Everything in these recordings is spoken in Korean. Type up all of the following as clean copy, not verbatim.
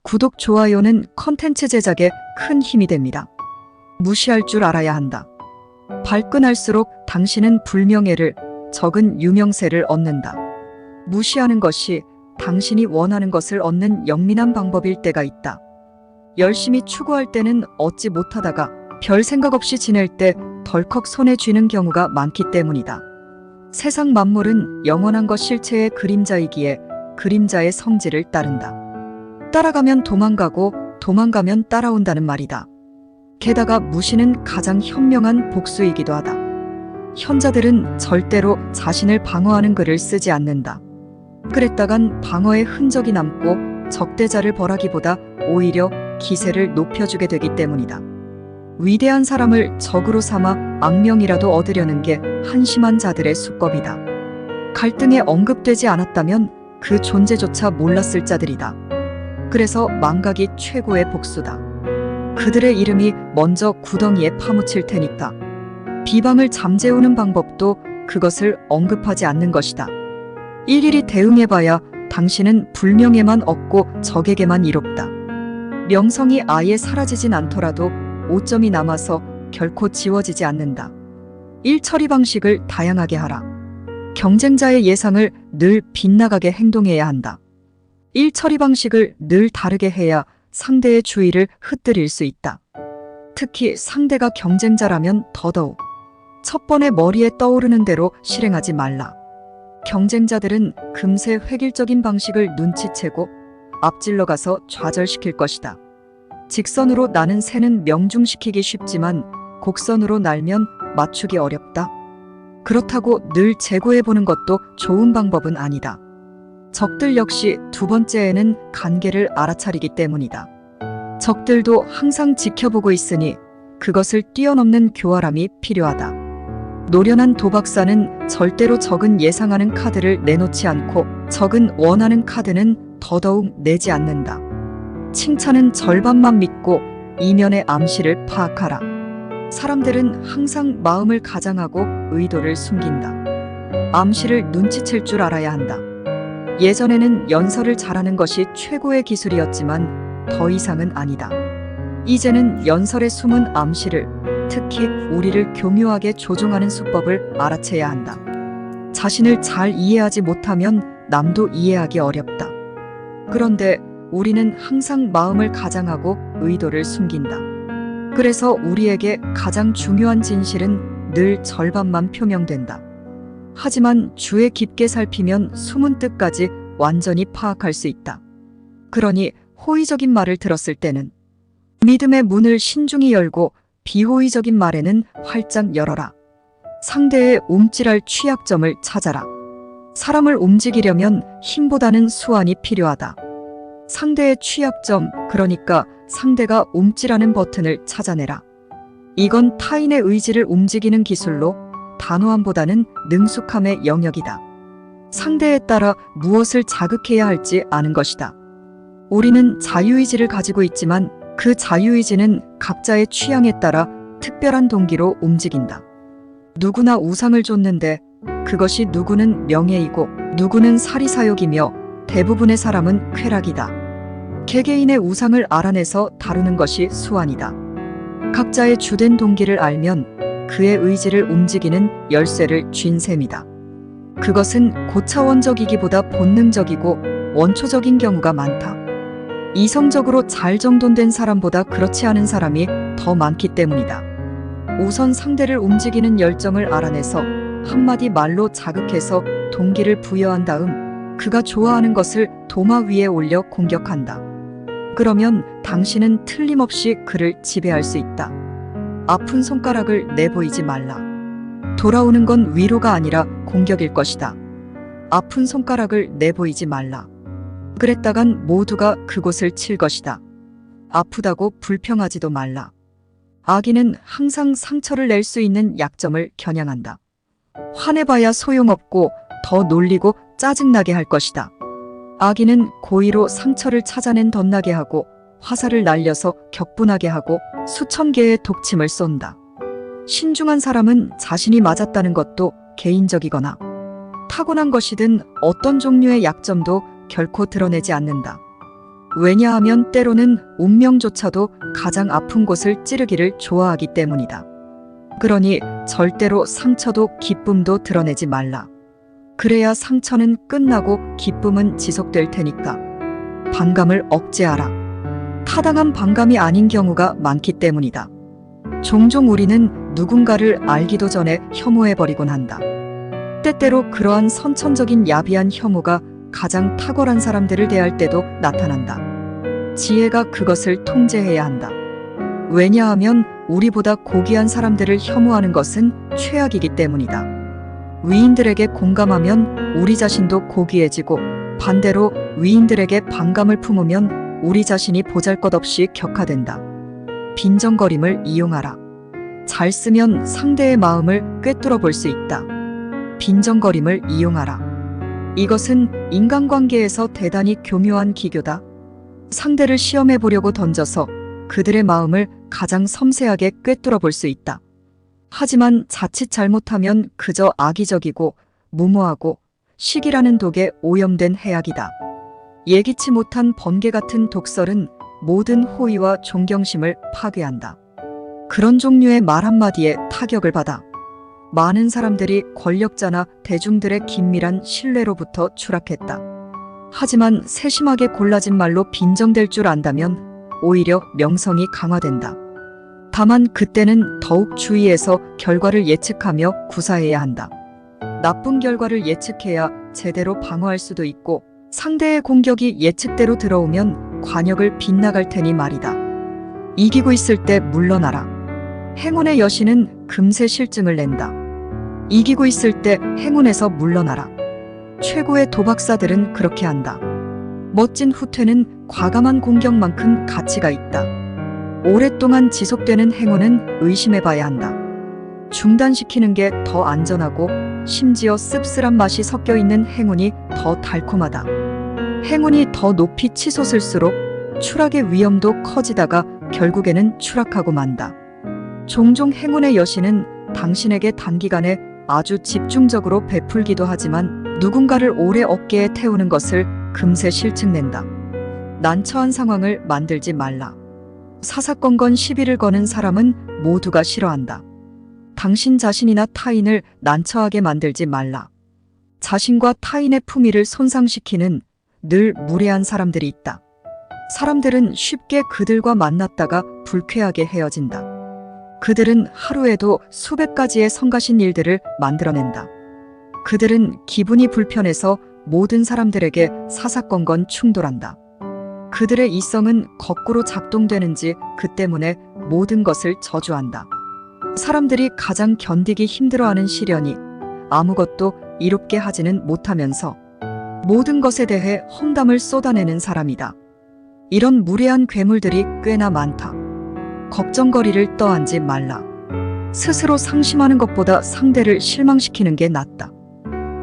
구독, 좋아요는 컨텐츠 제작에 큰 힘이 됩니다. 무시할 줄 알아야 한다. 발끈할수록 당신은 불명예를, 적은 유명세를 얻는다. 무시하는 것이 당신이 원하는 것을 얻는 영민한 방법일 때가 있다. 열심히 추구할 때는 얻지 못하다가 별 생각 없이 지낼 때 덜컥 손에 쥐는 경우가 많기 때문이다. 세상 만물은 영원한 것 실체의 그림자이기에 그림자의 성질을 따른다. 따라가면 도망가고 도망가면 따라온다는 말이다. 게다가 무시는 가장 현명한 복수이기도 하다. 현자들은 절대로 자신을 방어하는 글을 쓰지 않는다. 그랬다간 방어의 흔적이 남고 적대자를 벌하기보다 오히려 기세를 높여주게 되기 때문이다. 위대한 사람을 적으로 삼아 악명이라도 얻으려는 게 한심한 자들의 수법이다. 갈등에 언급되지 않았다면 그 존재조차 몰랐을 자들이다. 그래서 망각이 최고의 복수다. 그들의 이름이 먼저 구덩이에 파묻힐 테니까. 비방을 잠재우는 방법도 그것을 언급하지 않는 것이다. 일일이 대응해봐야 당신은 불명예만 얻고 적에게만 이롭다. 명성이 아예 사라지진 않더라도 오점이 남아서 결코 지워지지 않는다. 일 처리 방식을 다양하게 하라. 경쟁자의 예상을 늘 빗나가게 행동해야 한다. 일 처리 방식을 늘 다르게 해야 상대의 주의를 흩뜨릴 수 있다. 특히 상대가 경쟁자라면 더더욱 첫 번에 머리에 떠오르는 대로 실행하지 말라. 경쟁자들은 금세 획일적인 방식을 눈치채고 앞질러 가서 좌절시킬 것이다. 직선으로 나는 새는 명중시키기 쉽지만 곡선으로 날면 맞추기 어렵다. 그렇다고 늘 재고해보는 것도 좋은 방법은 아니다. 적들 역시 두 번째에는 관계를 알아차리기 때문이다. 적들도 항상 지켜보고 있으니 그것을 뛰어넘는 교활함이 필요하다. 노련한 도박사는 절대로 적은 예상하는 카드를 내놓지 않고 적은 원하는 카드는 더더욱 내지 않는다. 칭찬은 절반만 믿고 이면의 암시를 파악하라. 사람들은 항상 마음을 가장하고 의도를 숨긴다. 암시를 눈치챌 줄 알아야 한다. 예전에는 연설을 잘하는 것이 최고의 기술이었지만 더 이상은 아니다. 이제는 연설의 숨은 암시를, 특히 우리를 교묘하게 조종하는 수법을 알아채야 한다. 자신을 잘 이해하지 못하면 남도 이해하기 어렵다. 그런데 우리는 항상 마음을 가장하고 의도를 숨긴다. 그래서 우리에게 가장 중요한 진실은 늘 절반만 표명된다. 하지만 주에 깊게 살피면 숨은 뜻까지 완전히 파악할 수 있다. 그러니 호의적인 말을 들었을 때는 믿음의 문을 신중히 열고 비호의적인 말에는 활짝 열어라. 상대의 움찔할 취약점을 찾아라. 사람을 움직이려면 힘보다는 수완이 필요하다. 상대의 취약점, 그러니까 상대가 움찔하는 버튼을 찾아내라. 이건 타인의 의지를 움직이는 기술로 단호함보다는 능숙함의 영역이다. 상대에 따라 무엇을 자극해야 할지 아는 것이다. 우리는 자유의지를 가지고 있지만 그 자유의지는 각자의 취향에 따라 특별한 동기로 움직인다. 누구나 우상을 좇는데 그것이 누구는 명예이고 누구는 사리사욕이며 대부분의 사람은 쾌락이다. 개개인의 우상을 알아내서 다루는 것이 수완이다. 각자의 주된 동기를 알면 그의 의지를 움직이는 열쇠를 쥔 셈이다. 그것은 고차원적이기보다 본능적이고 원초적인 경우가 많다. 이성적으로 잘 정돈된 사람보다 그렇지 않은 사람이 더 많기 때문이다. 우선 상대를 움직이는 열정을 알아내서 한마디 말로 자극해서 동기를 부여한 다음 그가 좋아하는 것을 도마 위에 올려 공격한다. 그러면 당신은 틀림없이 그를 지배할 수 있다. 아픈 손가락을 내보이지 말라. 돌아오는 건 위로가 아니라 공격일 것이다. 아픈 손가락을 내보이지 말라. 그랬다간 모두가 그곳을 칠 것이다. 아프다고 불평하지도 말라. 악인은 항상 상처를 낼 수 있는 약점을 겨냥한다. 화내봐야 소용없고 더 놀리고 짜증나게 할 것이다. 악인은 고의로 상처를 찾아낸 덧나게 하고 화살을 날려서 격분하게 하고 수천 개의 독침을 쏜다. 신중한 사람은 자신이 맞았다는 것도 개인적이거나 타고난 것이든 어떤 종류의 약점도 결코 드러내지 않는다. 왜냐하면 때로는 운명조차도 가장 아픈 곳을 찌르기를 좋아하기 때문이다. 그러니 절대로 상처도 기쁨도 드러내지 말라. 그래야 상처는 끝나고 기쁨은 지속될 테니까. 반감을 억제하라. 타당한 반감이 아닌 경우가 많기 때문이다. 종종 우리는 누군가를 알기도 전에 혐오해버리곤 한다. 때때로 그러한 선천적인 야비한 혐오가 가장 탁월한 사람들을 대할 때도 나타난다. 지혜가 그것을 통제해야 한다. 왜냐하면 우리보다 고귀한 사람들을 혐오하는 것은 최악이기 때문이다. 위인들에게 공감하면 우리 자신도 고귀해지고 반대로 위인들에게 반감을 품으면 우리 자신이 보잘것없이 격하된다. 빈정거림을 이용하라. 잘 쓰면 상대의 마음을 꿰뚫어 볼 수 있다. 빈정거림을 이용하라. 이것은 인간관계에서 대단히 교묘한 기교다. 상대를 시험해 보려고 던져서 그들의 마음을 가장 섬세하게 꿰뚫어 볼 수 있다. 하지만 자칫 잘못하면 그저 악의적이고 무모하고 시기라는 독에 오염된 해악이다. 예기치 못한 번개 같은 독설은 모든 호의와 존경심을 파괴한다. 그런 종류의 말 한마디에 타격을 받아 많은 사람들이 권력자나 대중들의 긴밀한 신뢰로부터 추락했다. 하지만 세심하게 골라진 말로 빈정될 줄 안다면 오히려 명성이 강화된다. 다만 그때는 더욱 주의해서 결과를 예측하며 구사해야 한다. 나쁜 결과를 예측해야 제대로 방어할 수도 있고 상대의 공격이 예측대로 들어오면 관역을 빗나갈 테니 말이다. 이기고 있을 때 물러나라. 행운의 여신은 금세 실증을 낸다. 이기고 있을 때 행운에서 물러나라. 최고의 도박사들은 그렇게 한다. 멋진 후퇴는 과감한 공격만큼 가치가 있다. 오랫동안 지속되는 행운은 의심해봐야 한다. 중단시키는 게 더 안전하고 심지어 씁쓸한 맛이 섞여 있는 행운이 더 달콤하다. 행운이 더 높이 치솟을수록 추락의 위험도 커지다가 결국에는 추락하고 만다. 종종 행운의 여신은 당신에게 단기간에 아주 집중적으로 베풀기도 하지만 누군가를 오래 어깨에 태우는 것을 금세 실증낸다. 난처한 상황을 만들지 말라. 사사건건 시비를 거는 사람은 모두가 싫어한다. 당신 자신이나 타인을 난처하게 만들지 말라. 자신과 타인의 품위를 손상시키는 늘 무례한 사람들이 있다. 사람들은 쉽게 그들과 만났다가 불쾌하게 헤어진다. 그들은 하루에도 수백 가지의 성가신 일들을 만들어낸다. 그들은 기분이 불편해서 모든 사람들에게 사사건건 충돌한다. 그들의 이성은 거꾸로 작동되는지 그 때문에 모든 것을 저주한다. 사람들이 가장 견디기 힘들어하는 시련이 아무것도 이롭게 하지는 못하면서 모든 것에 대해 험담을 쏟아내는 사람이다. 이런 무례한 괴물들이 꽤나 많다. 걱정거리를 떠안지 말라. 스스로 상심하는 것보다 상대를 실망시키는 게 낫다.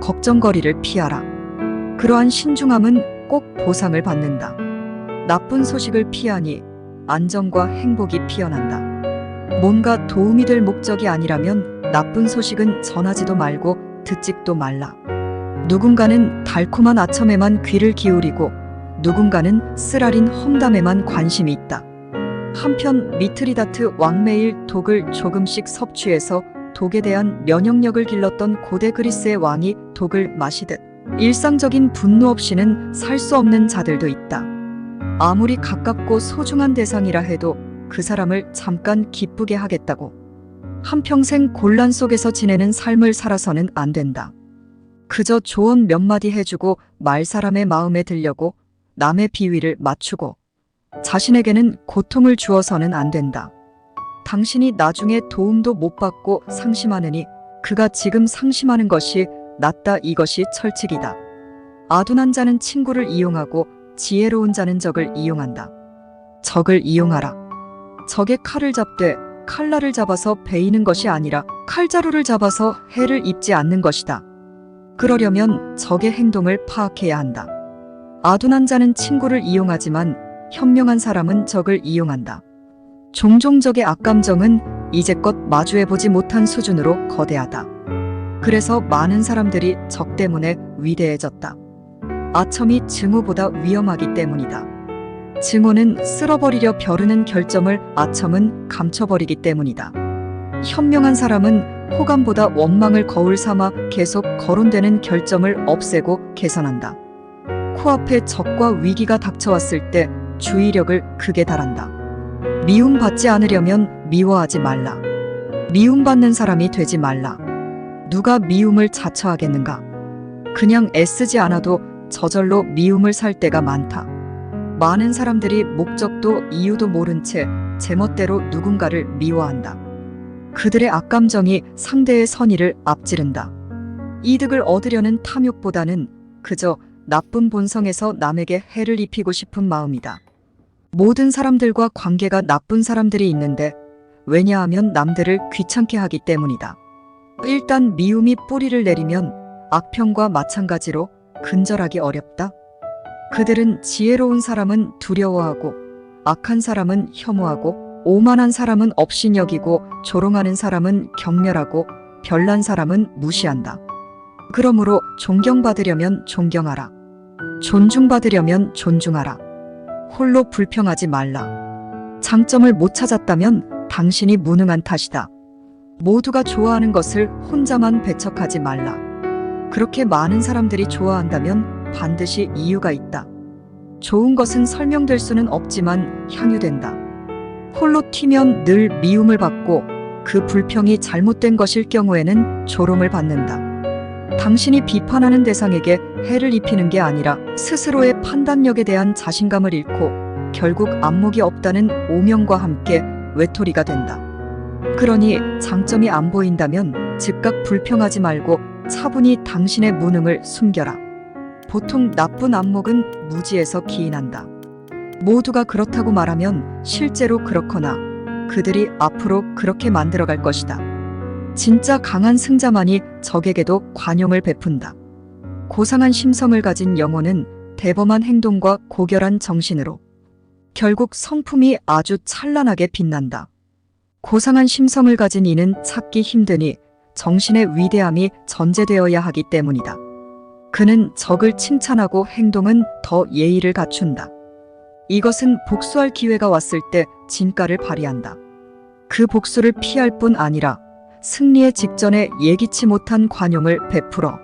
걱정거리를 피하라. 그러한 신중함은 꼭 보상을 받는다. 나쁜 소식을 피하니 안정과 행복이 피어난다. 뭔가 도움이 될 목적이 아니라면 나쁜 소식은 전하지도 말고 듣지도 말라. 누군가는 달콤한 아첨에만 귀를 기울이고 누군가는 쓰라린 험담에만 관심이 있다. 한편 미트리다트 왕매일 독을 조금씩 섭취해서 독에 대한 면역력을 길렀던 고대 그리스의 왕이 독을 마시듯 일상적인 분노 없이는 살 수 없는 자들도 있다. 아무리 가깝고 소중한 대상이라 해도 그 사람을 잠깐 기쁘게 하겠다고 한평생 곤란 속에서 지내는 삶을 살아서는 안 된다. 그저 조언 몇 마디 해주고 말 사람의 마음에 들려고 남의 비위를 맞추고 자신에게는 고통을 주어서는 안 된다. 당신이 나중에 도움도 못 받고 상심하느니 그가 지금 상심하는 것이 낫다. 이것이 철칙이다. 아둔한 자는 친구를 이용하고 지혜로운 자는 적을 이용한다. 적을 이용하라. 적의 칼을 잡되 칼날을 잡아서 베이는 것이 아니라 칼자루를 잡아서 해를 입지 않는 것이다. 그러려면 적의 행동을 파악해야 한다. 아둔한 자는 친구를 이용하지만 현명한 사람은 적을 이용한다. 종종 적의 악감정은 이제껏 마주해보지 못한 수준으로 거대하다. 그래서 많은 사람들이 적 때문에 위대해졌다. 아첨이 증오보다 위험하기 때문이다. 증오는 쓸어버리려 벼르는 결점을 아첨은 감춰버리기 때문이다. 현명한 사람은 호감보다 원망을 거울 삼아 계속 거론되는 결점을 없애고 개선한다. 코앞에 적과 위기가 닥쳐왔을 때 주의력을 극에 달한다. 미움받지 않으려면 미워하지 말라. 미움받는 사람이 되지 말라. 누가 미움을 자처하겠는가? 그냥 애쓰지 않아도 저절로 미움을 살 때가 많다. 많은 사람들이 목적도 이유도 모른 채 제멋대로 누군가를 미워한다. 그들의 악감정이 상대의 선의를 앞지른다. 이득을 얻으려는 탐욕보다는 그저 나쁜 본성에서 남에게 해를 입히고 싶은 마음이다. 모든 사람들과 관계가 나쁜 사람들이 있는데 왜냐하면 남들을 귀찮게 하기 때문이다. 일단 미움이 뿌리를 내리면 악평과 마찬가지로 근절하기 어렵다. 그들은 지혜로운 사람은 두려워하고 악한 사람은 혐오하고 오만한 사람은 업신여기고 조롱하는 사람은 경멸하고 별난 사람은 무시한다. 그러므로 존경받으려면 존경하라. 존중받으려면 존중하라. 홀로 불평하지 말라. 장점을 못 찾았다면 당신이 무능한 탓이다. 모두가 좋아하는 것을 혼자만 배척하지 말라. 그렇게 많은 사람들이 좋아한다면 반드시 이유가 있다. 좋은 것은 설명될 수는 없지만 향유된다. 홀로 튀면 늘 미움을 받고 그 불평이 잘못된 것일 경우에는 조롱을 받는다. 당신이 비판하는 대상에게 해를 입히는 게 아니라 스스로의 판단력에 대한 자신감을 잃고 결국 안목이 없다는 오명과 함께 외톨이가 된다. 그러니 장점이 안 보인다면 즉각 불평하지 말고 차분히 당신의 무능을 숨겨라. 보통 나쁜 안목은 무지에서 기인한다. 모두가 그렇다고 말하면 실제로 그렇거나 그들이 앞으로 그렇게 만들어갈 것이다. 진짜 강한 승자만이 적에게도 관용을 베푼다. 고상한 심성을 가진 영혼은 대범한 행동과 고결한 정신으로 결국 성품이 아주 찬란하게 빛난다. 고상한 심성을 가진 이는 찾기 힘드니 정신의 위대함이 전제되어야 하기 때문이다. 그는 적을 칭찬하고 행동은 더 예의를 갖춘다. 이것은 복수할 기회가 왔을 때 진가를 발휘한다. 그 복수를 피할 뿐 아니라 승리의 직전에 예기치 못한 관용을 베풀어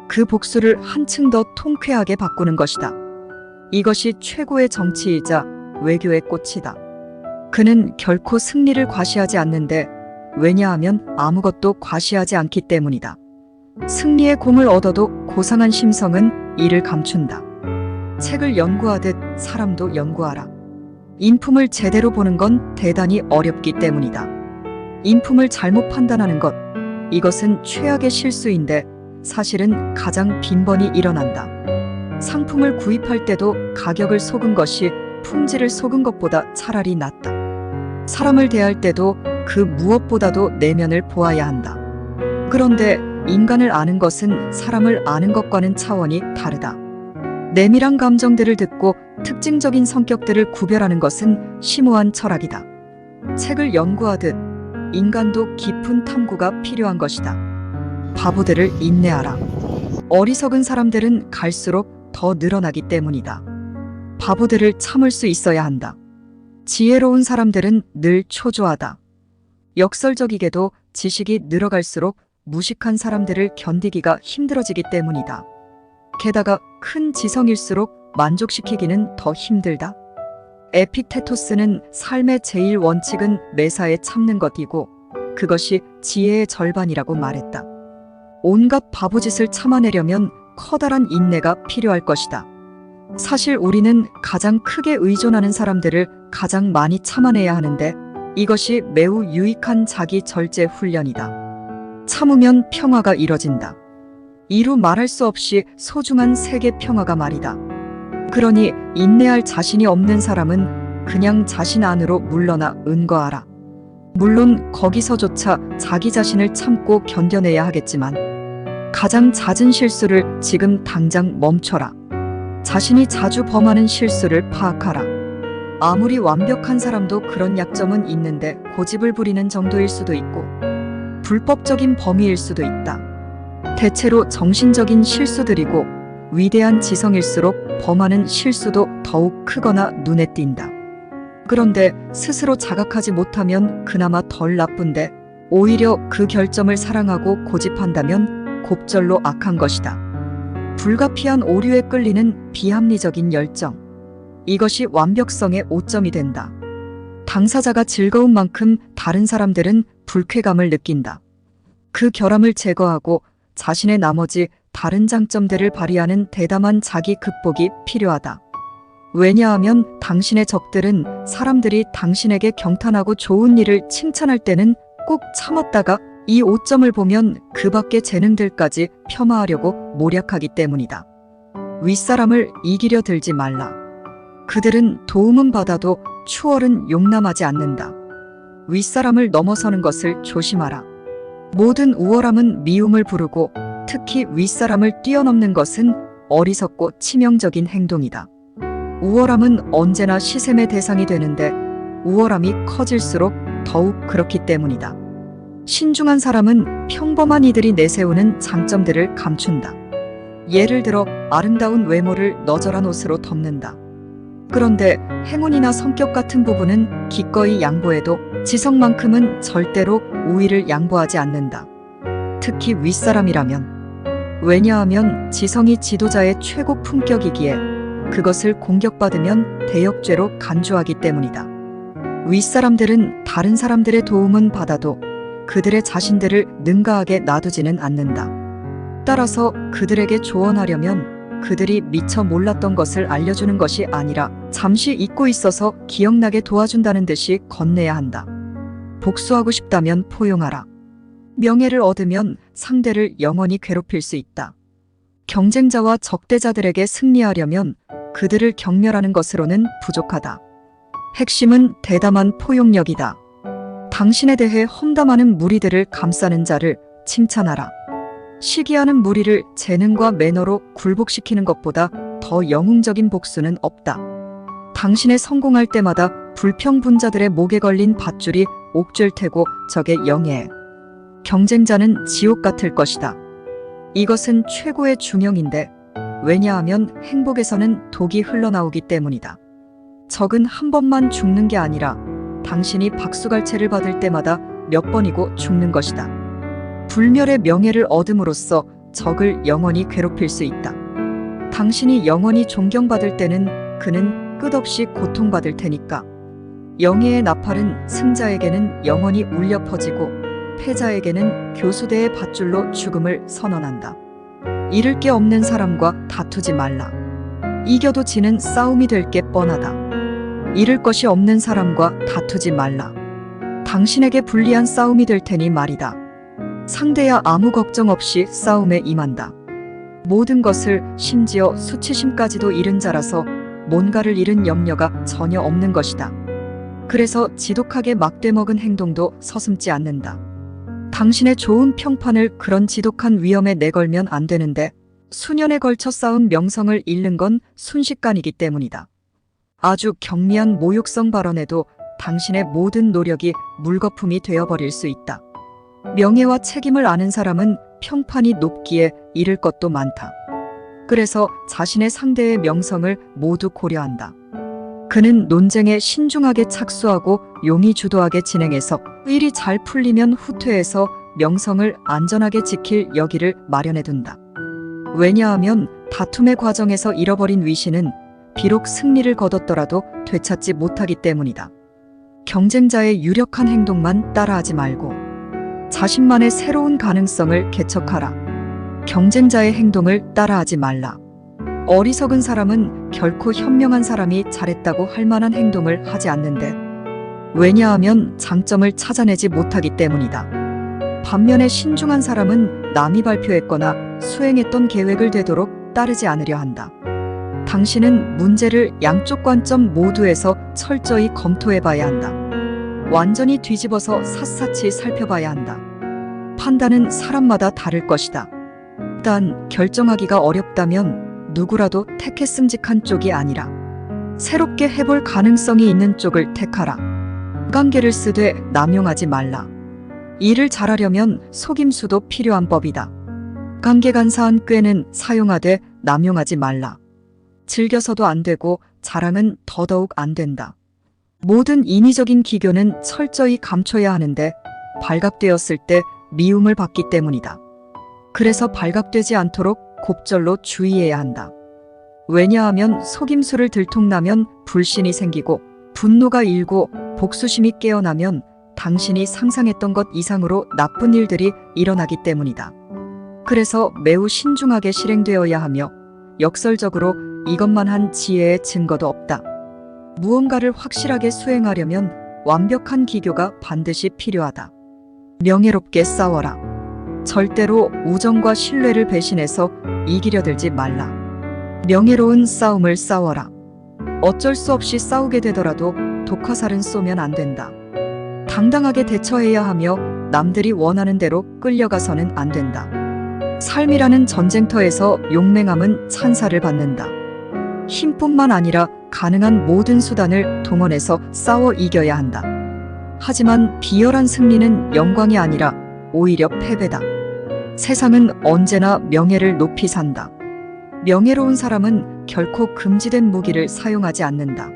그 복수를 한층 더 통쾌하게 바꾸는 것이다. 이것이 최고의 정치이자 외교의 꽃이다. 그는 결코 승리를 과시하지 않는데 왜냐하면 아무것도 과시하지 않기 때문이다. 승리의 공을 얻어도 고상한 심성은 이를 감춘다. 책을 연구하듯 사람도 연구하라. 인품을 제대로 보는 건 대단히 어렵기 때문이다. 인품을 잘못 판단하는 것, 이것은 최악의 실수인데 사실은 가장 빈번히 일어난다. 상품을 구입할 때도 가격을 속은 것이 품질을 속은 것보다 차라리 낫다. 사람을 대할 때도 그 무엇보다도 내면을 보아야 한다. 그런데 인간을 아는 것은 사람을 아는 것과는 차원이 다르다. 내밀한 감정들을 듣고 특징적인 성격들을 구별하는 것은 심오한 철학이다. 책을 연구하듯 인간도 깊은 탐구가 필요한 것이다. 바보들을 인내하라. 어리석은 사람들은 갈수록 더 늘어나기 때문이다. 바보들을 참을 수 있어야 한다. 지혜로운 사람들은 늘 초조하다. 역설적이게도 지식이 늘어갈수록 무식한 사람들을 견디기가 힘들어지기 때문이다. 게다가 큰 지성일수록 만족시키기는 더 힘들다. 에픽테토스는 삶의 제일 원칙은 매사에 참는 것이고 그것이 지혜의 절반이라고 말했다. 온갖 바보짓을 참아내려면 커다란 인내가 필요할 것이다. 사실 우리는 가장 크게 의존하는 사람들을 가장 많이 참아내야 하는데 이것이 매우 유익한 자기 절제 훈련이다. 참으면 평화가 이뤄진다. 이루 말할 수 없이 소중한 세계 평화가 말이다. 그러니 인내할 자신이 없는 사람은 그냥 자신 안으로 물러나 은거하라. 물론 거기서조차 자기 자신을 참고 견뎌내야 하겠지만 가장 잦은 실수를 지금 당장 멈춰라. 자신이 자주 범하는 실수를 파악하라. 아무리 완벽한 사람도 그런 약점은 있는데 고집을 부리는 정도일 수도 있고 불법적인 범위일 수도 있다. 대체로 정신적인 실수들이고 위대한 지성일수록 범하는 실수도 더욱 크거나 눈에 띈다. 그런데 스스로 자각하지 못하면 그나마 덜 나쁜데 오히려 그 결점을 사랑하고 고집한다면 곱절로 악한 것이다. 불가피한 오류에 끌리는 비합리적인 열정. 이것이 완벽성의 오점이 된다. 당사자가 즐거운 만큼 다른 사람들은 불쾌감을 느낀다. 그 결함을 제거하고 자신의 나머지 다른 장점들을 발휘하는 대담한 자기 극복이 필요하다. 왜냐하면 당신의 적들은 사람들이 당신에게 경탄하고 좋은 일을 칭찬할 때는 꼭 참았다가 이 오점을 보면 그 밖의 재능들까지 폄하하려고 모략하기 때문이다. 윗사람을 이기려 들지 말라. 그들은 도움은 받아도 추월은 용납하지 않는다. 윗사람을 넘어서는 것을 조심하라. 모든 우월함은 미움을 부르고 특히 윗사람을 뛰어넘는 것은 어리석고 치명적인 행동이다. 우월함은 언제나 시샘의 대상이 되는데 우월함이 커질수록 더욱 그렇기 때문이다. 신중한 사람은 평범한 이들이 내세우는 장점들을 감춘다. 예를 들어 아름다운 외모를 너절한 옷으로 덮는다. 그런데 행운이나 성격 같은 부분은 기꺼이 양보해도 지성만큼은 절대로 우위를 양보하지 않는다. 특히 윗사람이라면. 왜냐하면 지성이 지도자의 최고 품격이기에 그것을 공격받으면 대역죄로 간주하기 때문이다. 윗사람들은 다른 사람들의 도움은 받아도 그들의 자신들을 능가하게 놔두지는 않는다. 따라서 그들에게 조언하려면 그들이 미처 몰랐던 것을 알려주는 것이 아니라 잠시 잊고 있어서 기억나게 도와준다는 듯이 건네야 한다. 복수하고 싶다면 포용하라. 명예를 얻으면 상대를 영원히 괴롭힐 수 있다. 경쟁자와 적대자들에게 승리하려면 그들을 경멸하는 것으로는 부족하다. 핵심은 대담한 포용력이다. 당신에 대해 험담하는 무리들을 감싸는 자를 칭찬하라. 시기하는 무리를 재능과 매너로 굴복시키는 것보다 더 영웅적인 복수는 없다. 당신의 성공할 때마다 불평분자들의 목에 걸린 밧줄이 옥죄일 테고 적의 영예에 경쟁자는 지옥 같을 것이다. 이것은 최고의 중형인데 왜냐하면 행복에서는 독이 흘러나오기 때문이다. 적은 한 번만 죽는 게 아니라 당신이 박수갈채를 받을 때마다 몇 번이고 죽는 것이다. 불멸의 명예를 얻음으로써 적을 영원히 괴롭힐 수 있다. 당신이 영원히 존경받을 때는 그는 끝없이 고통받을 테니까. 영예의 나팔은 승자에게는 영원히 울려 퍼지고 패자에게는 교수대의 밧줄로 죽음을 선언한다. 잃을 게 없는 사람과 다투지 말라. 이겨도 지는 싸움이 될 게 뻔하다. 잃을 것이 없는 사람과 다투지 말라. 당신에게 불리한 싸움이 될 테니 말이다. 상대야 아무 걱정 없이 싸움에 임한다. 모든 것을 심지어 수치심까지도 잃은 자라서 뭔가를 잃은 염려가 전혀 없는 것이다. 그래서 지독하게 막대먹은 행동도 서슴지 않는다. 당신의 좋은 평판을 그런 지독한 위험에 내걸면 안 되는데 수년에 걸쳐 쌓은 명성을 잃는 건 순식간이기 때문이다. 아주 경미한 모욕성 발언에도 당신의 모든 노력이 물거품이 되어버릴 수 있다. 명예와 책임을 아는 사람은 평판이 높기에 잃을 것도 많다. 그래서 자신의 상대의 명성을 모두 고려한다. 그는 논쟁에 신중하게 착수하고 용의 주도하게 진행해서 일이 잘 풀리면 후퇴해서 명성을 안전하게 지킬 여기를 마련해둔다. 왜냐하면 다툼의 과정에서 잃어버린 위신은 비록 승리를 거뒀더라도 되찾지 못하기 때문이다. 경쟁자의 유력한 행동만 따라하지 말고 자신만의 새로운 가능성을 개척하라. 경쟁자의 행동을 따라하지 말라. 어리석은 사람은 결코 현명한 사람이 잘했다고 할 만한 행동을 하지 않는데 왜냐하면 장점을 찾아내지 못하기 때문이다. 반면에 신중한 사람은 남이 발표했거나 수행했던 계획을 되도록 따르지 않으려 한다. 당신은 문제를 양쪽 관점 모두에서 철저히 검토해봐야 한다. 완전히 뒤집어서 샅샅이 살펴봐야 한다. 판단은 사람마다 다를 것이다. 단 결정하기가 어렵다면 누구라도 택했음직한 쪽이 아니라 새롭게 해볼 가능성이 있는 쪽을 택하라. 관계를 쓰되 남용하지 말라. 일을 잘하려면 속임수도 필요한 법이다. 관계 간사한 꾀는 사용하되 남용하지 말라. 즐겨서도 안 되고 자랑은 더더욱 안 된다. 모든 인위적인 기교는 철저히 감춰야 하는데 발각되었을 때 미움을 받기 때문이다. 그래서 발각되지 않도록 곱절로 주의해야 한다. 왜냐하면 속임수를 들통나면 불신이 생기고 분노가 일고 복수심이 깨어나면 당신이 상상했던 것 이상으로 나쁜 일들이 일어나기 때문이다. 그래서 매우 신중하게 실행되어야 하며 역설적으로 이것만 한 지혜의 증거도 없다. 무언가를 확실하게 수행하려면 완벽한 기교가 반드시 필요하다. 명예롭게 싸워라. 절대로 우정과 신뢰를 배신해서 이기려 들지 말라. 명예로운 싸움을 싸워라. 어쩔 수 없이 싸우게 되더라도 독화살은 쏘면 안 된다. 당당하게 대처해야 하며 남들이 원하는 대로 끌려가서는 안 된다. 삶이라는 전쟁터에서 용맹함은 찬사를 받는다. 힘뿐만 아니라 가능한 모든 수단을 동원해서 싸워 이겨야 한다. 하지만 비열한 승리는 영광이 아니라 오히려 패배다. 세상은 언제나 명예를 높이 산다. 명예로운 사람은 결코 금지된 무기를 사용하지 않는다.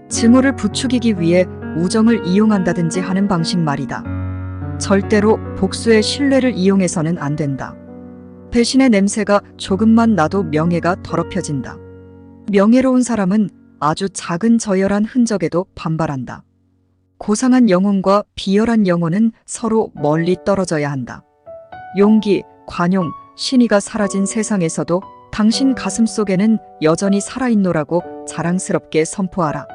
증오를 부추기기 위해 우정을 이용한다든지 하는 방식 말이다. 절대로 복수의 신뢰를 이용해서는 안 된다. 배신의 냄새가 조금만 나도 명예가 더럽혀진다. 명예로운 사람은 아주 작은 저열한 흔적에도 반발한다. 고상한 영혼과 비열한 영혼은 서로 멀리 떨어져야 한다. 용기, 관용, 신의가 사라진 세상에서도 당신 가슴 속에는 여전히 살아있노라고 자랑스럽게 선포하라.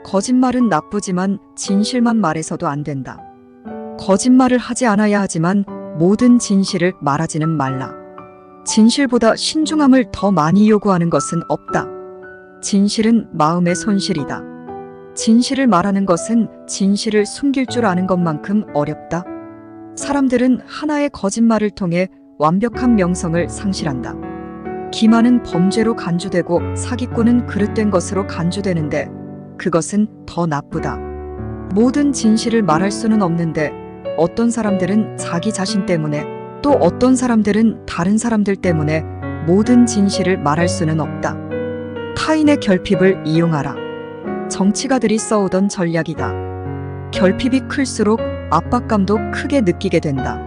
거짓말은 나쁘지만 진실만 말해서도 안 된다. 거짓말을 하지 않아야 하지만 모든 진실을 말하지는 말라. 진실보다 신중함을 더 많이 요구하는 것은 없다. 진실은 마음의 손실이다. 진실을 말하는 것은 진실을 숨길 줄 아는 것만큼 어렵다. 사람들은 하나의 거짓말을 통해 완벽한 명성을 상실한다. 기만은 범죄로 간주되고 사기꾼은 그릇된 것으로 간주되는데 그것은 더 나쁘다. 모든 진실을 말할 수는 없는데 어떤 사람들은 자기 자신 때문에 또 어떤 사람들은 다른 사람들 때문에 모든 진실을 말할 수는 없다. 타인의 결핍을 이용하라. 정치가들이 써오던 전략이다. 결핍이 클수록 압박감도 크게 느끼게 된다.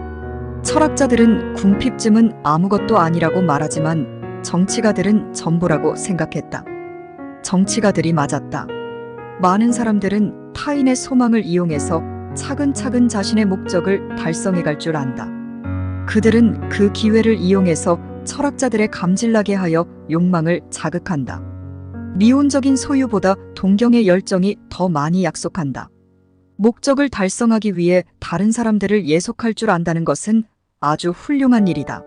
철학자들은 궁핍쯤은 아무것도 아니라고 말하지만 정치가들은 전부라고 생각했다. 정치가들이 맞았다. 많은 사람들은 타인의 소망을 이용해서 차근차근 자신의 목적을 달성해 갈 줄 안다. 그들은 그 기회를 이용해서 철학자들의 감질나게 하여 욕망을 자극한다. 미온적인 소유보다 동경의 열정이 더 많이 약속한다. 목적을 달성하기 위해 다른 사람들을 예속할 줄 안다는 것은 아주 훌륭한 일이다.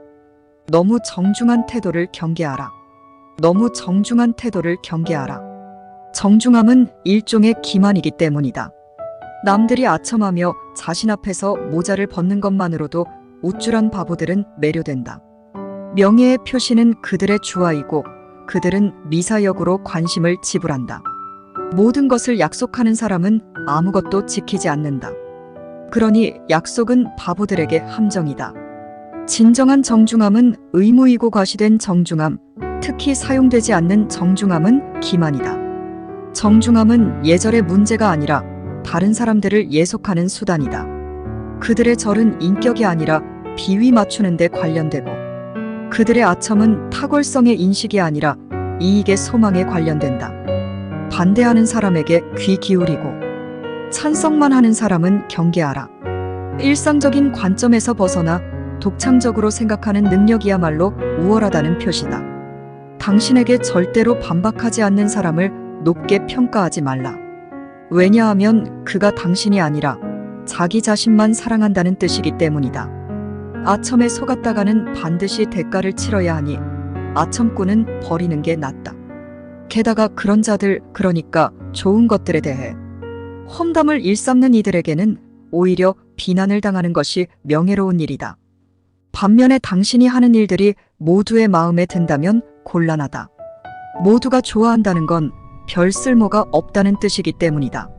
너무 정중한 태도를 경계하라. 너무 정중한 태도를 경계하라. 정중함은 일종의 기만이기 때문이다. 남들이 아첨하며 자신 앞에서 모자를 벗는 것만으로도 우쭐한 바보들은 매료된다. 명예의 표시는 그들의 주화이고 그들은 미사역으로 관심을 지불한다. 모든 것을 약속하는 사람은 아무것도 지키지 않는다. 그러니 약속은 바보들에게 함정이다. 진정한 정중함은 의무이고 과시된 정중함, 특히 사용되지 않는 정중함은 기만이다. 정중함은 예절의 문제가 아니라 다른 사람들을 예속하는 수단이다. 그들의 절은 인격이 아니라 비위 맞추는 데 관련되고 그들의 아첨은 탁월성의 인식이 아니라 이익의 소망에 관련된다. 반대하는 사람에게 귀 기울이고 찬성만 하는 사람은 경계하라. 일상적인 관점에서 벗어나 독창적으로 생각하는 능력이야말로 우월하다는 표시다. 당신에게 절대로 반박하지 않는 사람을 높게 평가하지 말라. 왜냐하면 그가 당신이 아니라 자기 자신만 사랑한다는 뜻이기 때문이다. 아첨에 속았다가는 반드시 대가를 치러야 하니 아첨꾼은 버리는 게 낫다. 게다가 그런 자들, 그러니까 좋은 것들에 대해 험담을 일삼는 이들에게는 오히려 비난을 당하는 것이 명예로운 일이다. 반면에 당신이 하는 일들이 모두의 마음에 든다면 곤란하다. 모두가 좋아한다는 건 별 쓸모가 없다는 뜻이기 때문이다.